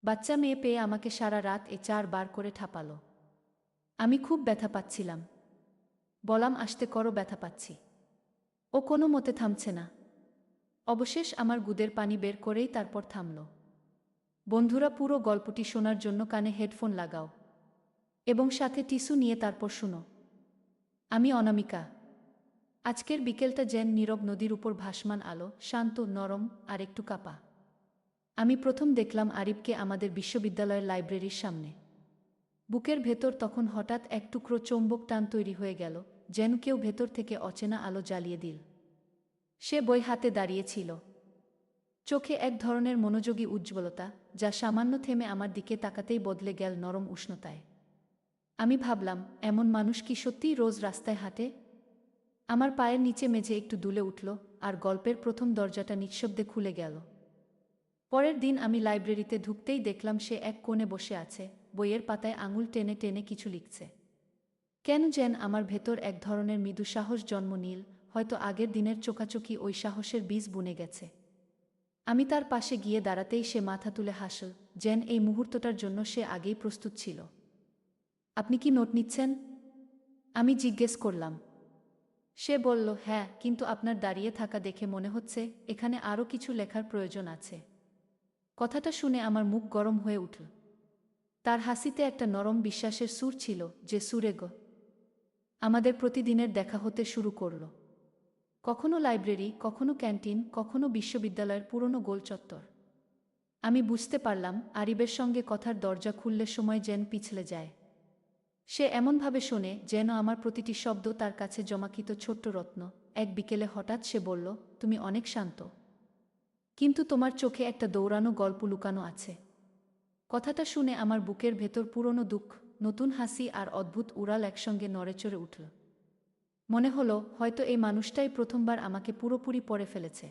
বাচ্চা মেয়ে পেয়ে আমাকে সারা রাত 4 বার করে ঠাপালো। আমি খুব ব্যথা পাচ্ছিলাম। বলাম আসতে করো, ব্যথা পাচ্ছি। ও কোনো মতে থামছে না। অবশেষ আমার গুদের পানি বের করেই তারপর থামল। বন্ধুরা, পুরো গল্পটি শোনার জন্য কানে হেডফোন লাগাও এবং সাথে টিস্যু নিয়ে তারপর শুনো। আমি অনামিকা। আজকের বিকেলটা যেন নীরব নদীর উপর ভাসমান আলো, শান্ত, নরম আর একটু কাঁপা। আমি প্রথম দেখলাম আরিবকে আমাদের বিশ্ববিদ্যালয়ের লাইব্রেরির সামনে। বুকের ভেতর তখন হঠাৎ এক টুকরো চৌম্বক টান তৈরি হয়ে গেল, যেন কেউ ভেতর থেকে অচেনা আলো জ্বালিয়ে দিল। সে বই হাতে দাঁড়িয়েছিল, চোখে এক ধরনের মনোযোগী উজ্জ্বলতা, যা সামান্য থেমে আমার দিকে তাকাতেই বদলে গেল নরম উষ্ণতায়। আমি ভাবলাম, এমন মানুষ কি সত্যিই রোজ রাস্তায় হাঁটে? আমার পায়ের নিচে মেঝে একটু দুলে উঠল, আর গল্পের প্রথম দরজাটা নিঃশব্দে খুলে গেল। পরের দিন আমি লাইব্রেরিতে ঢুকতেই দেখলাম সে এক কোণে বসে আছে, বইয়ের পাতায় আঙুল টেনে টেনে কিছু লিখছে। কেন যেন আমার ভেতর এক ধরনের মৃদু সাহস জন্ম নিল, হয়তো আগের দিনের চোখাচোখি ওই সাহসের বীজ বুনে গেছে। আমি তার পাশে গিয়ে দাঁড়াতেই সে মাথা তুলে হাসল, যেন এই মুহূর্তটার জন্য সে আগেই প্রস্তুত ছিল। আপনি কি নোট নিচ্ছেন? আমি জিজ্ঞেস করলাম। সে বলল, হ্যাঁ, কিন্তু আপনার দাঁড়িয়ে থাকা দেখে মনে হচ্ছে এখানে আরও কিছু লেখার প্রয়োজন আছে। কথাটা শুনে আমার মুখ গরম হয়ে উঠল। তার হাসিতে একটা নরম বিশ্বাসের সুর ছিল, যে সুরে আমাদের প্রতিদিনের দেখা হতে শুরু করল। কখনো লাইব্রেরি, কখনো ক্যান্টিন, কখনো বিশ্ববিদ্যালয়ের পুরনো গোল চত্বর। আমি বুঝতে পারলাম, আরিবের সঙ্গে কথার দরজা খুললে সময় যেন পিছলে যায়। সে এমনভাবে শোনে যেন আমার প্রতিটি শব্দ তার কাছে জমাকৃত ছোট্ট রত্ন। এক বিকেলে হঠাৎ সে বলল, তুমি অনেক শান্ত, কিন্তু তোমার চোখে একটা দৌড়ানো গল্প লুকানো আছে। কথাটা শুনে আমার বুকের ভেতর পুরনো দুঃখ, নতুন হাসি আর অদ্ভুত উড়াল একসঙ্গে নড়েচড়ে উঠল। মনে হলো হয়তো এই মানুষটাই প্রথমবার আমাকে পুরোপুরি পড়ে ফেলেছে।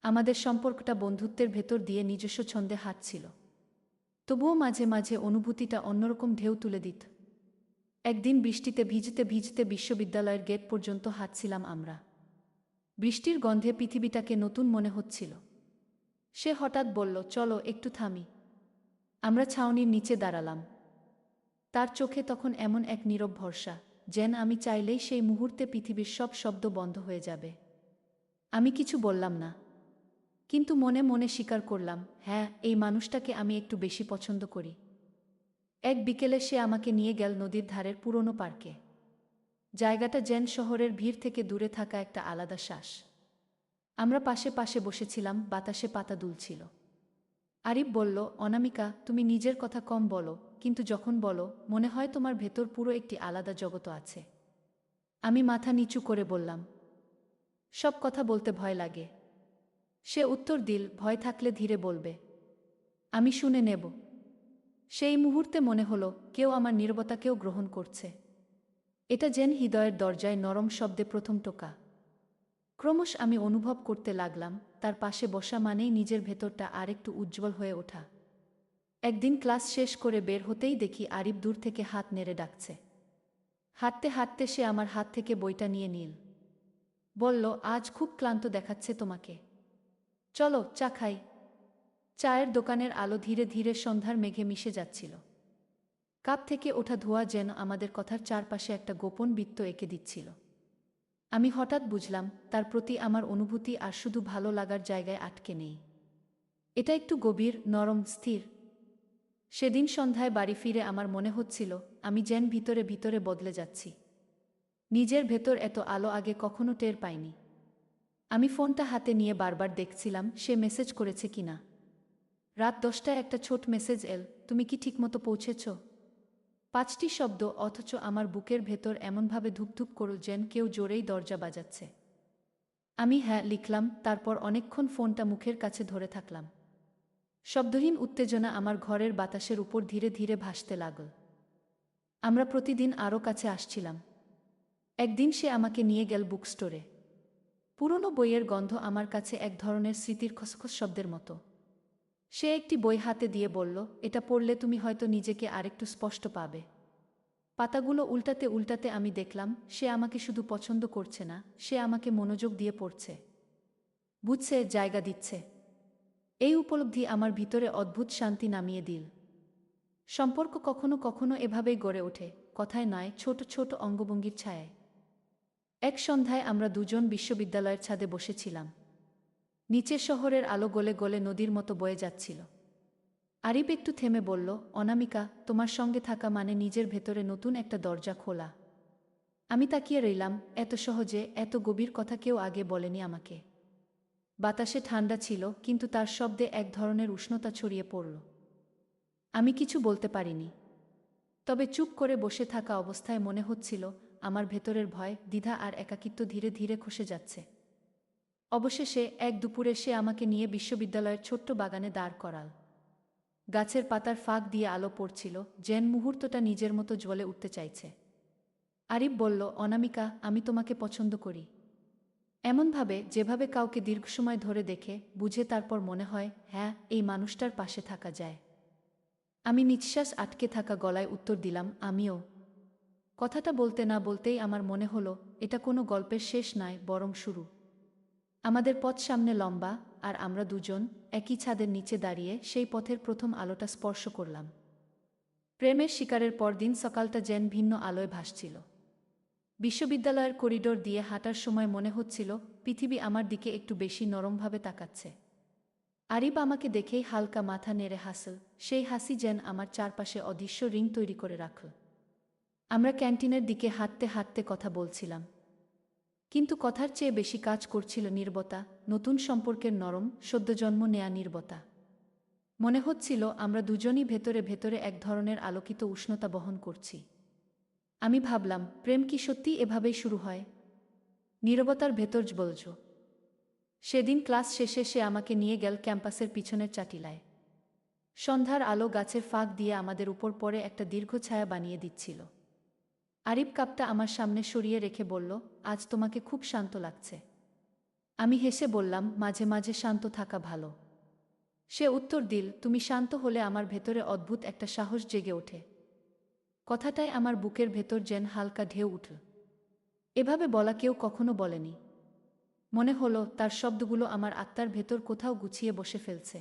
আমাদের সম্পর্কটা বন্ধুত্বের ভেতর দিয়ে নিজস্ব ছন্দে হাঁটছিল, তবুও মাঝে মাঝে অনুভূতিটা অন্যরকম ঢেউ তুলে দিত। একদিন বৃষ্টিতে ভিজতে ভিজতে বিশ্ববিদ্যালয়ের গেট পর্যন্ত হাঁটছিলাম আমরা। বৃষ্টির গন্ধে পৃথিবীটাকে নতুন মনে হচ্ছিল। সে হঠাৎ বলল, চলো একটু থামি। আমরা ছাউনির নিচে দাঁড়ালাম। তার চোখে তখন এমন এক নীরব ভরসা, যেন আমি চাইলেই সেই মুহূর্তে পৃথিবীর সব শব্দ বন্ধ হয়ে যাবে। আমি কিছু বললাম না, কিন্তু মনে মনে স্বীকার করলাম, হ্যাঁ, এই মানুষটাকে আমি একটু বেশি পছন্দ করি। এক বিকেলে সে আমাকে নিয়ে গেল নদীর ধারের পুরনো পার্কে। জায়গাটা যেন শহরের ভিড় থেকে দূরে থাকা একটা আলাদা শ্বাস। আমরা পাশে পাশে বসেছিলাম, বাতাসে পাতা দুলছিল। আরিফ বলল, অনামিকা, তুমি নিজের কথা কম বলো, কিন্তু যখন বলো মনে হয় তোমার ভেতর পুরো একটি আলাদা জগৎ আছে। আমি মাথা নিচু করে বললাম, সব কথা বলতে ভয় লাগে। সে উত্তর দিল, ভয় থাকলে ধীরে বলবে, আমি শুনে নেব। সেই মুহূর্তে মনে হলো কেউ আমার নীরবতাকেও গ্রহণ করছে। এটা যেন হৃদয়ের দরজায় নরম শব্দে প্রথম টোকা। ক্রমশ আমি অনুভব করতে লাগলাম, তার পাশে বসা মানেই নিজের ভেতরটা আরেকটু উজ্জ্বল হয়ে ওঠা। একদিন ক্লাস শেষ করে বের হতেই দেখি আরিফ দূর থেকে হাত নেড়ে ডাকছে। হাঁটতে হাঁটতে সে আমার হাত থেকে বইটা নিয়ে নিল। বলল, আজ খুব ক্লান্ত দেখাচ্ছে তোমাকে, চলো চা খাই। চায়ের দোকানের আলো ধীরে ধীরে সন্ধ্যার মেঘে মিশে যাচ্ছিল। কাপ থেকে ওঠা ধোঁয়া যেন আমাদের কথার চারপাশে একটা গোপন বৃত্ত এঁকে দিচ্ছিল। আমি হঠাৎ বুঝলাম, তার প্রতি আমার অনুভূতি আর শুধু ভালো লাগার জায়গায় আটকে নেই। এটা একটু গভীর, নরম, স্থির। সেদিন সন্ধ্যায় বাড়ি ফিরে আমার মনে হচ্ছিল আমি যেন ভিতরে ভিতরে বদলে যাচ্ছি। নিজের ভেতর এত আলো আগে কখনো টের পাইনি। আমি ফোনটা হাতে নিয়ে বারবার দেখছিলাম সে মেসেজ করেছে কিনা। রাত 10টায় একটা ছোট মেসেজ এল, তুমি কি ঠিকমতো পৌঁছেছ? 5টি শব্দ, অথচ আমার বুকের ভেতর এমনভাবে ধুপধুপ করল যেন কেউ জোরেই দরজা বাজাচ্ছে। আমি হ্যাঁ লিখলাম, তারপর অনেকক্ষণ ফোনটা মুখের কাছে ধরে থাকলাম। শব্দহীন উত্তেজনা আমার ঘরের বাতাসের উপর ধীরে ধীরে ভাসতে লাগল। আমরা প্রতিদিন আরও কাছে আসছিলাম। একদিন সে আমাকে নিয়ে গেল বুক স্টোরে। পুরনো বইয়ের গন্ধ আমার কাছে এক ধরনের স্মৃতির খসখস শব্দের মতো। সে একটি বই হাতে দিয়ে বলল, এটা পড়লে তুমি হয়তো নিজেকে আরেকটু স্পষ্ট পাবে। পাতাগুলো উল্টাতে উল্টাতে আমি দেখলাম সে আমাকে শুধু পছন্দ করছে না, সে আমাকে মনোযোগ দিয়ে পড়ছে, বুঝছে, জায়গা দিচ্ছে। এই উপলব্ধি আমার ভিতরে অদ্ভুত শান্তি নামিয়ে দিল। সম্পর্ক কখনো কখনো এভাবেই গড়ে ওঠে, কথায় নয়, ছোট ছোট অঙ্গভঙ্গির ছায়ায়। এক সন্ধ্যায় আমরা দুজন বিশ্ববিদ্যালয়ের ছাদে বসেছিলাম। নিচে শহরের আলো গলে গলে নদীর মতো বয়ে যাচ্ছিল। আরিফ একটু থেমে বলল, অনামিকা, তোমার সঙ্গে থাকা মানে নিজের ভেতরে নতুন একটা দরজা খোলা। আমি তাকিয়ে রইলাম, এত সহজে এত গভীর কথা কেউ আগে বলেনি আমাকে। বাতাসে ঠান্ডা ছিল, কিন্তু তার শব্দে এক ধরনের উষ্ণতা ছড়িয়ে পড়ল। আমি কিছু বলতে পারিনি, তবে চুপ করে বসে থাকা অবস্থায় মনে হচ্ছিল আমার ভেতরের ভয়, দ্বিধা আর একাকিত্ব ধীরে ধীরে খসে যাচ্ছে। অবশেষে এক দুপুরে সে আমাকে নিয়ে বিশ্ববিদ্যালয়ের ছোট্ট বাগানে দাঁড় করাল। গাছের পাতার ফাঁক দিয়ে আলো পড়ছিল, যেন মুহূর্তটা নিজের মতো জ্বলে উঠতে চাইছে। আরিফ বলল, অনামিকা, আমি তোমাকে পছন্দ করি। এমনভাবে যেভাবে কাউকে দীর্ঘ সময় ধরে দেখে বুঝে তারপর মনে হয়, হ্যাঁ, এই মানুষটার পাশে থাকা যায়। আমি নিঃশ্বাস আটকে থাকা গলায় উত্তর দিলাম, আমিও। কথাটা বলতে না বলতেই আমার মনে হলো এটা কোনো গল্পের শেষ নয়, বরং শুরু। আমাদের পথ সামনে লম্বা, আর আমরা দুজন একই ছাদের নিচে দাঁড়িয়ে সেই পথের প্রথম আলোটা স্পর্শ করলাম। প্রেমের শিকারের পরদিন সকালটা যেন ভিন্ন আলোয় ভাসছিল। বিশ্ববিদ্যালয়ের করিডোর দিয়ে হাঁটার সময় মনে হচ্ছিল পৃথিবী আমার দিকে একটু বেশি নরমভাবে তাকাচ্ছে। আরিফ আমাকে দেখেই হালকা মাথা নেড়ে হাসল, সেই হাসি যেন আমার চারপাশে অদৃশ্য রিং তৈরি করে রাখল। আমরা ক্যান্টিনের দিকে হাঁটতে হাঁটতে কথা বলছিলাম, কিন্তু কথার চেয়ে বেশি কাজ করছিল নীরবতা, নতুন সম্পর্কের নরম, সদ্যজন্ম নেয়া নীরবতা। মনে হচ্ছিল আমরা দুজনই ভেতরে ভেতরে এক ধরনের আলোকিত উষ্ণতা বহন করছি। আমি ভাবলাম, প্রেম কি সত্যি এভাবেই শুরু হয়? নীরবতার ভেতর বলছ। সেদিন ক্লাস শেষে সে আমাকে নিয়ে গেল ক্যাম্পাসের পিছনের চাটিলায়। সন্ধ্যার আলো গাছের ফাঁক দিয়ে আমাদের উপর পড়ে একটা দীর্ঘ ছায়া বানিয়ে দিচ্ছিল। আরিফ কাপটা আমার সামনে সরিয়ে রেখে বলল, আজ তোমাকে খুব শান্ত লাগছে। আমি হেসে বললাম, মাঝে মাঝে শান্ত থাকা ভালো। সে উত্তর দিল, তুমি শান্ত হলে আমার ভেতরে অদ্ভুত একটা সাহস জেগে ওঠে। কথাটায় আমার বুকের ভেতর যেন হালকা ঢেউ উঠল। এভাবে বলা কেউ কখনো বলেনি। মনে হলো তার শব্দগুলো আমার আত্মার ভেতর কোথাও গুছিয়ে বসে ফেলছে।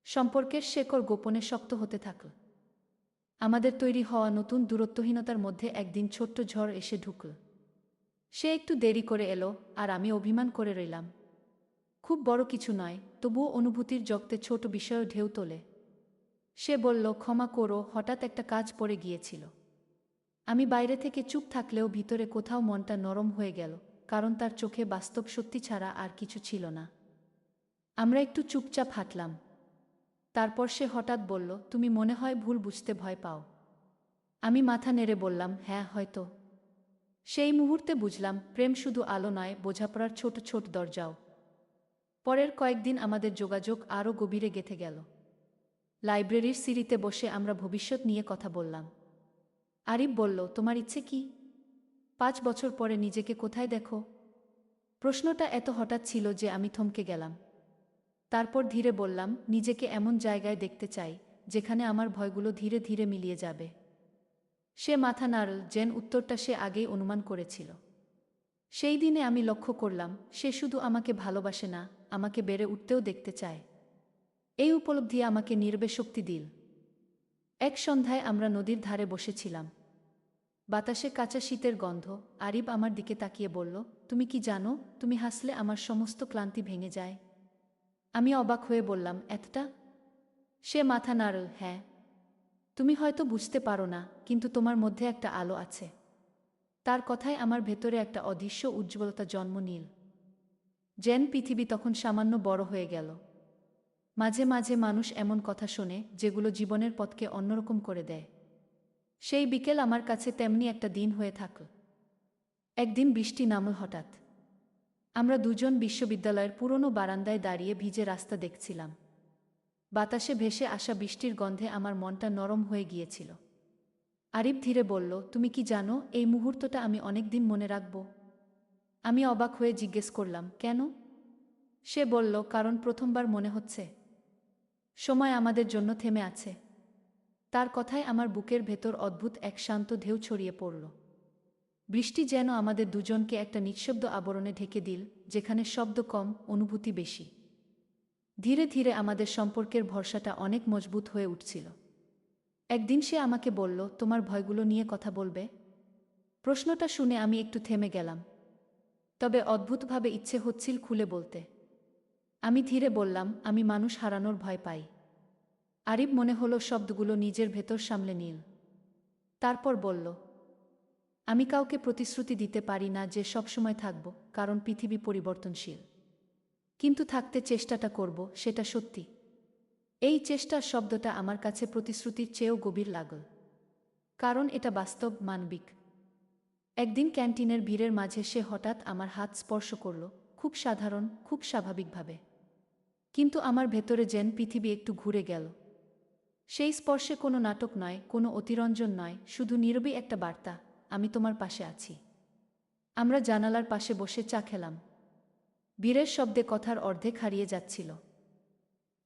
সম্পর্কের শেকড় গোপনে শক্ত হতে থাকল। আমাদের তৈরি হওয়া নতুন দূরত্বহীনতার মধ্যে একদিন ছোট্ট ঝড় এসে ঢুকল। সে একটু দেরি করে এলো, আর আমি অভিমান করে রইলাম। খুব বড় কিছু নয়, তবুও অনুভূতির জগতে ছোট বিষয়ও ঢেউ তোলে। সে বলল, ক্ষমা করো, হঠাৎ একটা কাজ পড়ে গিয়েছিল। আমি বাইরে থেকে চুপ থাকলেও ভিতরে কোথাও মনটা নরম হয়ে গেল, কারণ তার চোখে বাস্তব সত্যি ছাড়া আর কিছু ছিল না। আমরা একটু চুপচাপ হাঁটলাম। তারপর সে হঠাৎ বলল, তুমি মনে হয় ভুল বুঝতে ভয় পাও। আমি মাথা নেড়ে বললাম, হ্যাঁ, হয়তো। সেই মুহূর্তে বুঝলাম, প্রেম শুধু আলো নয়, বোঝাপড়ার ছোট ছোট দরজাও। পরের কয়েকদিন আমাদের যোগাযোগ আরও গভীরে গেঁথে গেল। লাইব্রেরির সিঁড়িতে বসে আমরা ভবিষ্যৎ নিয়ে কথা বললাম। আরিফ বলল, তোমার ইচ্ছে কি? 5 বছর পরে নিজেকে কোথায় দেখো? প্রশ্নটা এত হঠাৎ ছিল যে আমি থমকে গেলাম। তারপর ধীরে বললাম, নিজেকে এমন জায়গায় দেখতে চাই যেখানে আমার ভয়গুলো ধীরে ধীরে মিলিয়ে যাবে। সে মাথা নাড়ল, যেন উত্তরটা সে আগেই অনুমান করেছিল। সেই দিনে আমি লক্ষ্য করলাম, সে শুধু আমাকে ভালোবাসে না, আমাকে বেড়ে উঠতেও দেখতে চায়। এই উপলব্ধি আমাকে নির্বে শক্তি দিল। এক সন্ধ্যায় আমরা নদীর ধারে বসেছিলাম। বাতাসে কাঁচা শীতের গন্ধ। আরিফ আমার দিকে তাকিয়ে বলল, তুমি কি জানো, তুমি হাসলে আমার সমস্ত ক্লান্তি ভেঙে যায়। আমি অবাক হয়ে বললাম, এতটা? সে মাথা নাড়ল, হ্যাঁ। তুমি হয়তো বুঝতে পারো না, কিন্তু তোমার মধ্যে একটা আলো আছে। তার কথায় আমার ভেতরে একটা অদৃশ্য উজ্জ্বলতা জন্ম নিল। যেন পৃথিবী তখন সামান্য বড় হয়ে গেল। মাঝে মাঝে মানুষ এমন কথা শোনে যেগুলো জীবনের পথকে অন্যরকম করে দেয়। সেই বিকেল আমার কাছে তেমনি একটা দিন হয়ে থাকল। একদিন বৃষ্টি নামল হঠাৎ। আমরা দুজন বিশ্ববিদ্যালয়ের পুরনো বারান্দায় দাঁড়িয়ে ভিজে রাস্তা দেখছিলাম। বাতাসে ভেসে আসা বৃষ্টির গন্ধে আমার মনটা নরম হয়ে গিয়েছিল। আরিফ ধীরে বলল, তুমি কি জানো, এই মুহূর্তটা আমি অনেক দিন মনে রাখব। আমি অবাক হয়ে জিজ্ঞেস করলাম, কেন? সে বলল, কারণ প্রথমবার মনে হচ্ছে সময় আমাদের জন্য থেমে আছে। তার কথায় আমার বুকের ভেতর অদ্ভুত এক শান্ত ঢেউ ছড়িয়ে পড়ল। বৃষ্টি যেন আমাদের দুজনকে একটা নিঃশব্দ আবরণে ঢেকে দিল, যেখানে শব্দ কম, অনুভূতি বেশি। ধীরে ধীরে আমাদের সম্পর্কের ভরসাটা অনেক মজবুত হয়ে উঠছিল। একদিন সে আমাকে বলল, তোমার ভয়গুলো নিয়ে কথা বলবে? প্রশ্নটা শুনে আমি একটু থেমে গেলাম। তবে অদ্ভুতভাবে ইচ্ছে হচ্ছিল খুলে বলতে। আমি ধীরে বললাম, আমি মানুষ হারানোর ভয় পাই। আরিব মনে হলো শব্দগুলো নিজের ভেতর সামলে নিল। তারপর বলল, আমি কাউকে প্রতিশ্রুতি দিতে পারি না যে সবসময় থাকব, কারণ পৃথিবী পরিবর্তনশীল। কিন্তু থাকতে চেষ্টাটা করব, সেটা সত্যি। এই চেষ্টার শব্দটা আমার কাছে প্রতিশ্রুতির চেয়েও গভীর লাগল, কারণ এটা বাস্তব, মানবিক। একদিন ক্যান্টিনের ভিড়ের মাঝে সে হঠাৎ আমার হাত স্পর্শ করল, খুব সাধারণ, খুব স্বাভাবিকভাবে। কিন্তু আমার ভেতরে যেন পৃথিবী একটু ঘুরে গেল। সেই স্পর্শে কোনো নাটক নয়, কোনো অতিরঞ্জন নয়, শুধু নীরবই একটা বার্তা, আমি তোমার পাশে আছি। আমরা জানালার পাশে বসে চা খেলাম। বীরের শব্দে কথার অর্ধেক হারিয়ে যাচ্ছিল।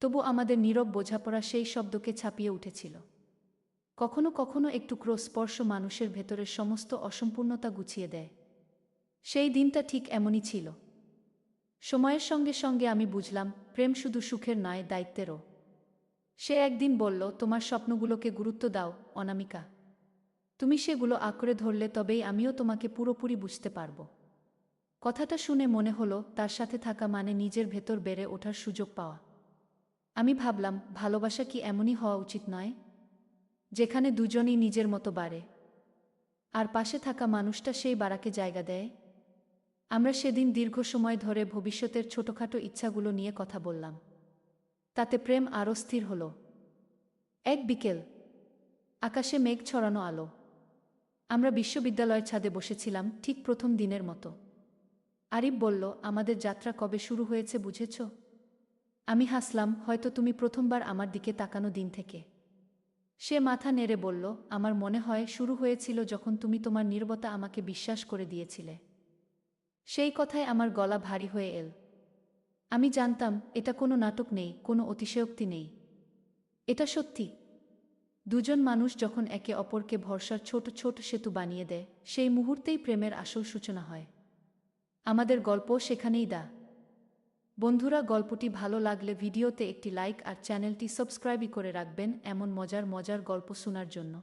তবু আমাদের নীরব বোঝাপড়া সেই শব্দকে ছাপিয়ে উঠেছিল। কখনো কখনো একটু স্পর্শ মানুষের ভেতরের সমস্ত অসম্পূর্ণতা গুছিয়ে দেয়। সেই দিনটা ঠিক এমনই ছিল। সময়ের সঙ্গে সঙ্গে আমি বুঝলাম, প্রেম শুধু সুখের নয়, দায়িত্বেরও। সে একদিন বলল, তোমার স্বপ্নগুলোকে গুরুত্ব দাও, অনামিকা। তুমি সেগুলো আঁকড়ে ধরলে তবেই আমিও তোমাকে পুরোপুরি বুঝতে পারব। কথাটা শুনে মনে হলো, তার সাথে থাকা মানে নিজের ভেতর বেড়ে ওঠার সুযোগ পাওয়া। আমি ভাবলাম, ভালোবাসা কি এমনই হওয়া উচিত নয়, যেখানে দুজনই নিজের মতো বাড়ে, আর পাশে থাকা মানুষটা সেই বাড়াকে জায়গা দেয়? আমরা সেদিন দীর্ঘ সময় ধরে ভবিষ্যতের ছোটখাটো ইচ্ছাগুলো নিয়ে কথা বললাম। তাতে প্রেম আরও স্থির হল। এক বিকেল, আকাশে মেঘ ছড়ানো আলো। আমরা বিশ্ববিদ্যালয়ের ছাদে বসেছিলাম, ঠিক প্রথম দিনের মতো। আরিফ বলল, আমাদের যাত্রা কবে শুরু হয়েছে বুঝেছ? আমি হাসলাম, হয়তো তুমি প্রথমবার আমার দিকে তাকানো দিন থেকে। সে মাথা নেড়ে বলল, আমার মনে হয় শুরু হয়েছিল যখন তুমি তোমার নীরবতা আমাকে বিশ্বাস করে দিয়েছিলে। সেই কথায় আমার গলা ভারী হয়ে এল। আমি জানতাম, এটা কোনো নাটক নেই, কোনো অতিশয়োক্তি নেই। এটা সত্যি। দুজন মানুষ যখন একে অপরকে ভরসার ছোট ছোট সেতু বানিয়ে দেয়, সেই মুহূর্তেই প্রেমের আসল সূচনা হয়। আমাদের গল্প সেখানেই দা। বন্ধুরা, গল্পটি ভালো লাগলে ভিডিওতে একটি লাইক আর চ্যানেলটি সাবস্ক্রাইব করে রাখবেন এমন মজার মজার গল্প শোনার জন্য।